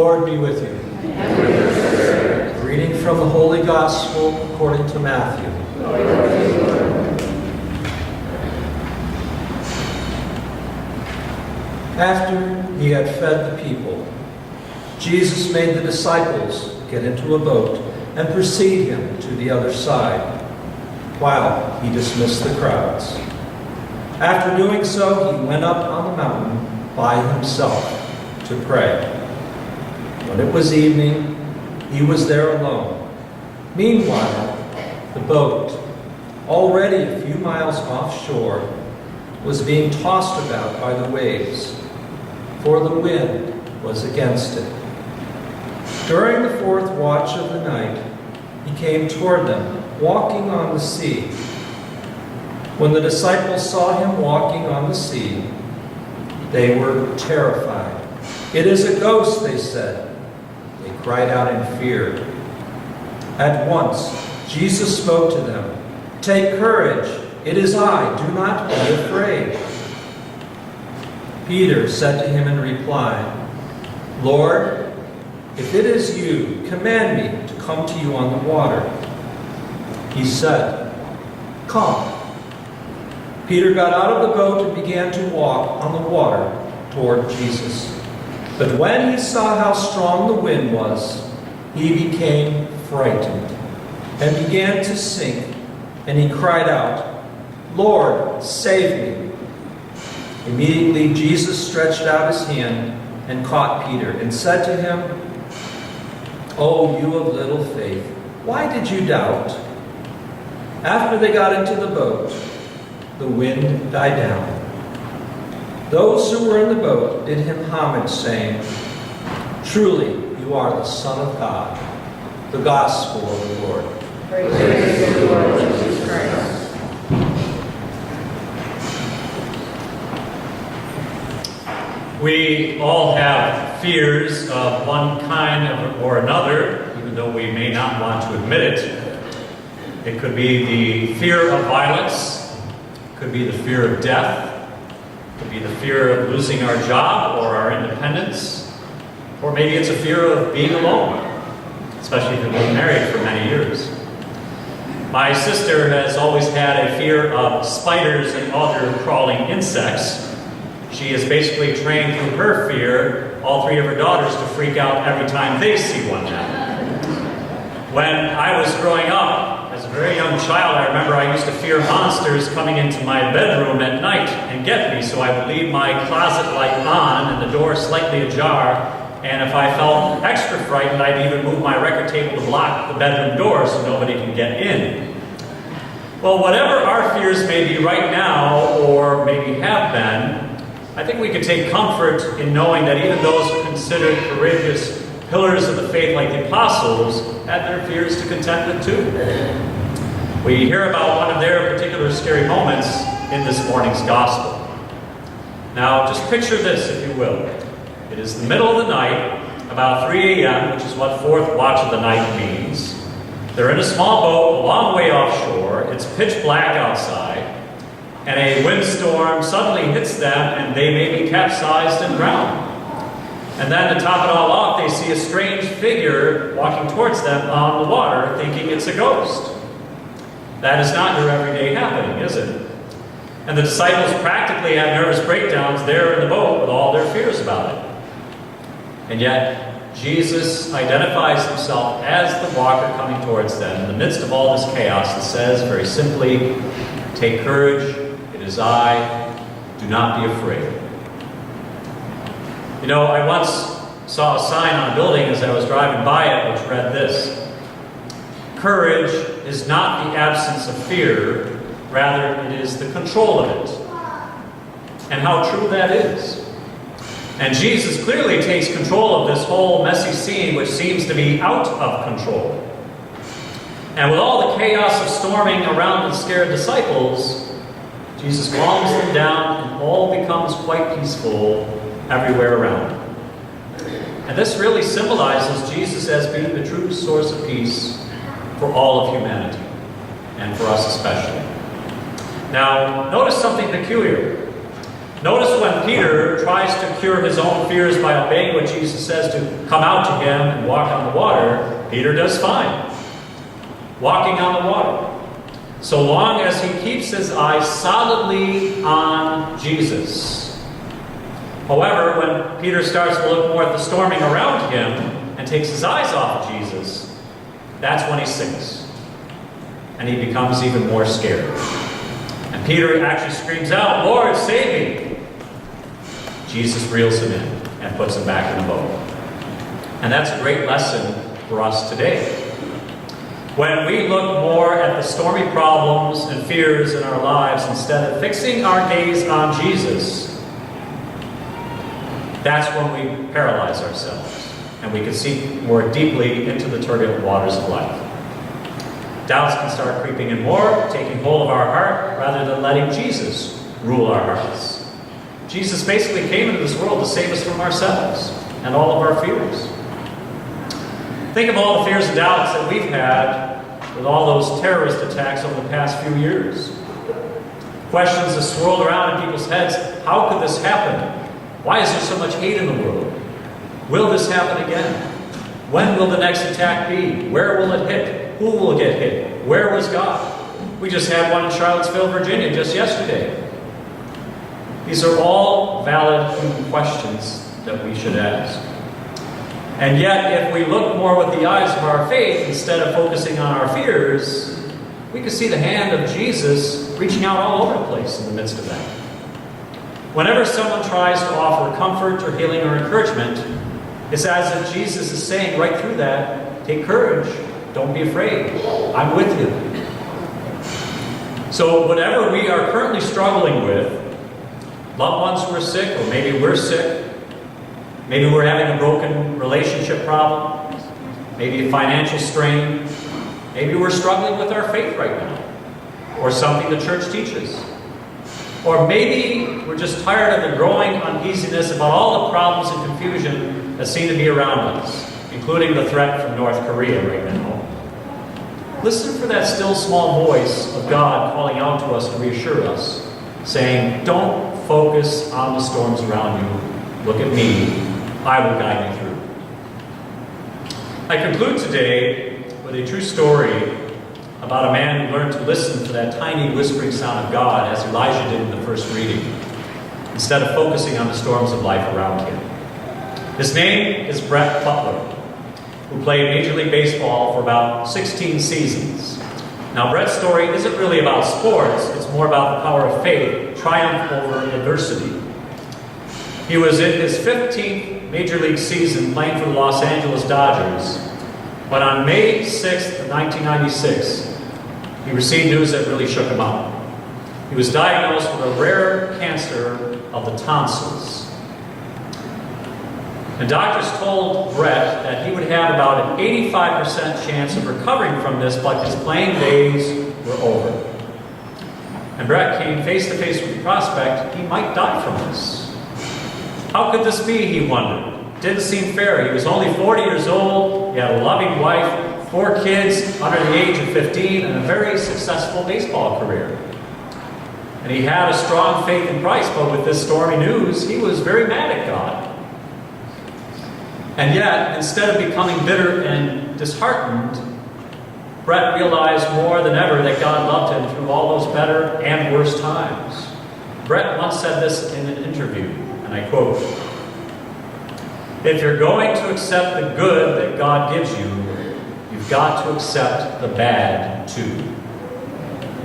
Lord be with you. A reading from the Holy Gospel according to Matthew. After he had fed the people, Jesus made the disciples get into a boat and precede him to the other side, while he dismissed the crowds. After doing so, he went up on the mountain by himself to pray. When it was evening, he was there alone. Meanwhile, the boat, already a few miles offshore, was being tossed about by the waves, for the wind was against it. During the fourth watch of the night, he came toward them, walking on the sea. When the disciples saw him walking on the sea, they were terrified. "It is a ghost," they said. They cried out in fear. At once, Jesus spoke to them. "Take courage, it is I, do not be afraid." Peter said to him in reply, "Lord, if it is you, command me to come to you on the water." He said, "Come." Peter got out of the boat and began to walk on the water toward Jesus. But when he saw how strong the wind was, he became frightened and began to sink, and he cried out, "Lord, save me." Immediately Jesus stretched out his hand and caught Peter and said to him, "O you of little faith, why did you doubt?" After they got into the boat, the wind died down. Those who were in the boat did him homage, saying, "Truly, you are the Son of God." The Gospel of the Lord. Praise to you, Lord Jesus Christ. We all have fears of one kind or another, even though we may not want to admit it. It could be the fear of violence, it could be the fear of death, it could be the fear of losing our job or our independence, or maybe it's a fear of being alone, especially if you've been married for many years. My sister has always had a fear of spiders and other crawling insects. She has basically trained through her fear all three of her daughters to freak out every time they see one now. When I was growing up, as a very young child, I remember I used to fear monsters coming into my bedroom at night and get me, so I would leave my closet light on and the door slightly ajar, and if I felt extra frightened, I'd even move my record table to block the bedroom door so nobody can get in. Well, whatever our fears may be right now, or maybe have been, I think we could take comfort in knowing that even those considered courageous pillars of the faith like the apostles had their fears to contend with too. We hear about one of their particular scary moments in this morning's gospel. Now, just picture this, if you will. It is the middle of the night, about 3 a.m., which is what fourth watch of the night means. They're in a small boat a long way offshore. It's pitch black outside. And a windstorm suddenly hits them, and they may be capsized and drowned. And then to top it all off, they see a strange figure walking towards them on the water, thinking it's a ghost. That is not your everyday happening, is it? And the disciples practically have nervous breakdowns there in the boat with all their fears about it. And yet, Jesus identifies himself as the walker coming towards them in the midst of all this chaos and says very simply, "Take courage, it is I, do not be afraid." You know, I once saw a sign on a building as I was driving by it which read this: "Courage is not the absence of fear, rather it is the control of it." And how true that is. And Jesus clearly takes control of this whole messy scene which seems to be out of control. And with all the chaos of storming around the scared disciples, Jesus calms them down and all becomes quite peaceful everywhere around him. And this really symbolizes Jesus as being the true source of peace for all of humanity, and for us especially. Now, notice something peculiar. Notice when Peter tries to cure his own fears by obeying what Jesus says to come out to him and walk on the water, Peter does fine, walking on the water, so long as he keeps his eyes solidly on Jesus. However, when Peter starts to look more at the storming around him and takes his eyes off of Jesus, that's when he sinks, and he becomes even more scared. And Peter actually screams out, "Lord, save me!" Jesus reels him in and puts him back in the boat. And that's a great lesson for us today. When we look more at the stormy problems and fears in our lives instead of fixing our gaze on Jesus, that's when we paralyze ourselves and we can see more deeply into the turbulent waters of life. Doubts can start creeping in more, taking hold of our heart rather than letting Jesus rule our hearts. Jesus basically came into this world to save us from ourselves and all of our fears. Think of all the fears and doubts that we've had with all those terrorist attacks over the past few years. Questions that swirled around in people's heads. How could this happen? Why is there so much hate in the world? Will this happen again? When will the next attack be? Where will it hit? Who will get hit? Where was God? We just had one in Charlottesville, Virginia, just yesterday. These are all valid human questions that we should ask. And yet, if we look more with the eyes of our faith instead of focusing on our fears, we can see the hand of Jesus reaching out all over the place in the midst of that. Whenever someone tries to offer comfort or healing or encouragement, it's as if Jesus is saying right through that, take courage, don't be afraid, I'm with you. So whatever we are currently struggling with, loved ones who are sick, or maybe we're sick, maybe we're having a broken relationship problem, maybe a financial strain, maybe we're struggling with our faith right now, or something the church teaches. Or maybe we're just tired of the growing uneasiness about all the problems and confusion that seem to be around us, including the threat from North Korea right now. Listen for that still small voice of God calling out to us to reassure us, saying, don't focus on the storms around you. Look at me. I will guide you through. I conclude today with a true story about a man who learned to listen for that tiny whispering sound of God as Elijah did in the first reading, instead of focusing on the storms of life around him. His name is Brett Butler, who played Major League Baseball for about 16 seasons. Now, Brett's story isn't really about sports, it's more about the power of faith, triumph over adversity. He was in his 15th Major League season playing for the Los Angeles Dodgers, when on May 6th of 1996, he received news that really shook him up. He was diagnosed with a rare cancer of the tonsils. And doctors told Brett that he would have about an 85% chance of recovering from this, but his playing days were over. And Brett came face to face with the prospect he might die from this. How could this be, he wondered. Didn't seem fair. He was only 40 years old, he had a loving wife, 4 kids under the age of 15, and a very successful baseball career. And he had a strong faith in Christ, but with this stormy news, he was very mad at God. And yet, instead of becoming bitter and disheartened, Brett realized more than ever that God loved him through all those better and worse times. Brett once said this in an interview, and I quote, "If you're going to accept the good that God gives you, you've got to accept the bad too."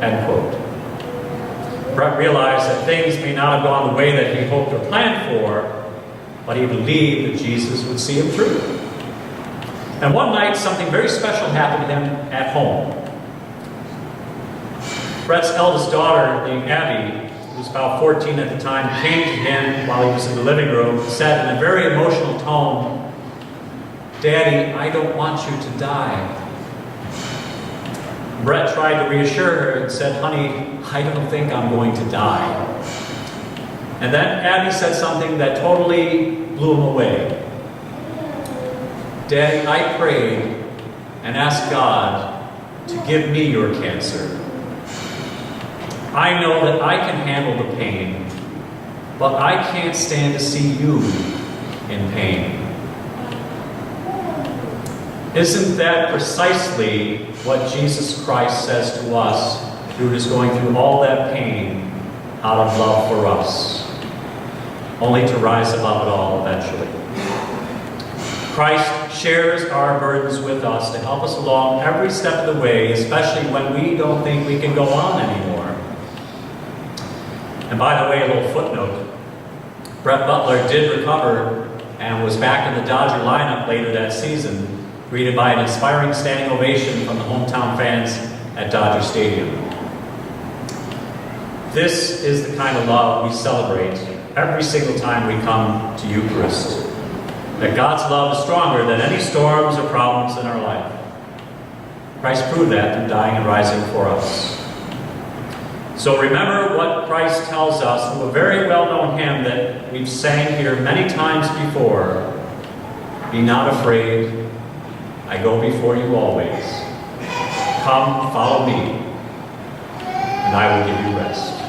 End quote. Brett realized that things may not have gone the way that he hoped or planned for, but he believed that Jesus would see him through. And one night, something very special happened to him at home. Brett's eldest daughter, named Abby, who was about 14 at the time, came to him while he was in the living room and said in a very emotional tone, "Daddy, I don't want you to die." Brett tried to reassure her and said, "Honey, I don't think I'm going to die." And then Abby said something that totally blew him away. "Daddy, I prayed and asked God to give me your cancer. I know that I can handle the pain, but I can't stand to see you in pain. Isn't that precisely what Jesus Christ says to us through his going through all that pain out of love for us, only to rise above it all eventually? Christ shares our burdens with us to help us along every step of the way, especially when we don't think we can go on anymore. And by the way, a little footnote, Brett Butler did recover and was back in the Dodger lineup later that season, greeted by an inspiring standing ovation from the hometown fans at Dodger Stadium. This is the kind of love we celebrate every single time we come to Eucharist. That God's love is stronger than any storms or problems in our life. Christ proved that through dying and rising for us. So remember what Christ tells us through a very well-known hymn that we've sang here many times before. Be not afraid, I go before you always. Come, follow me, and I will give you rest.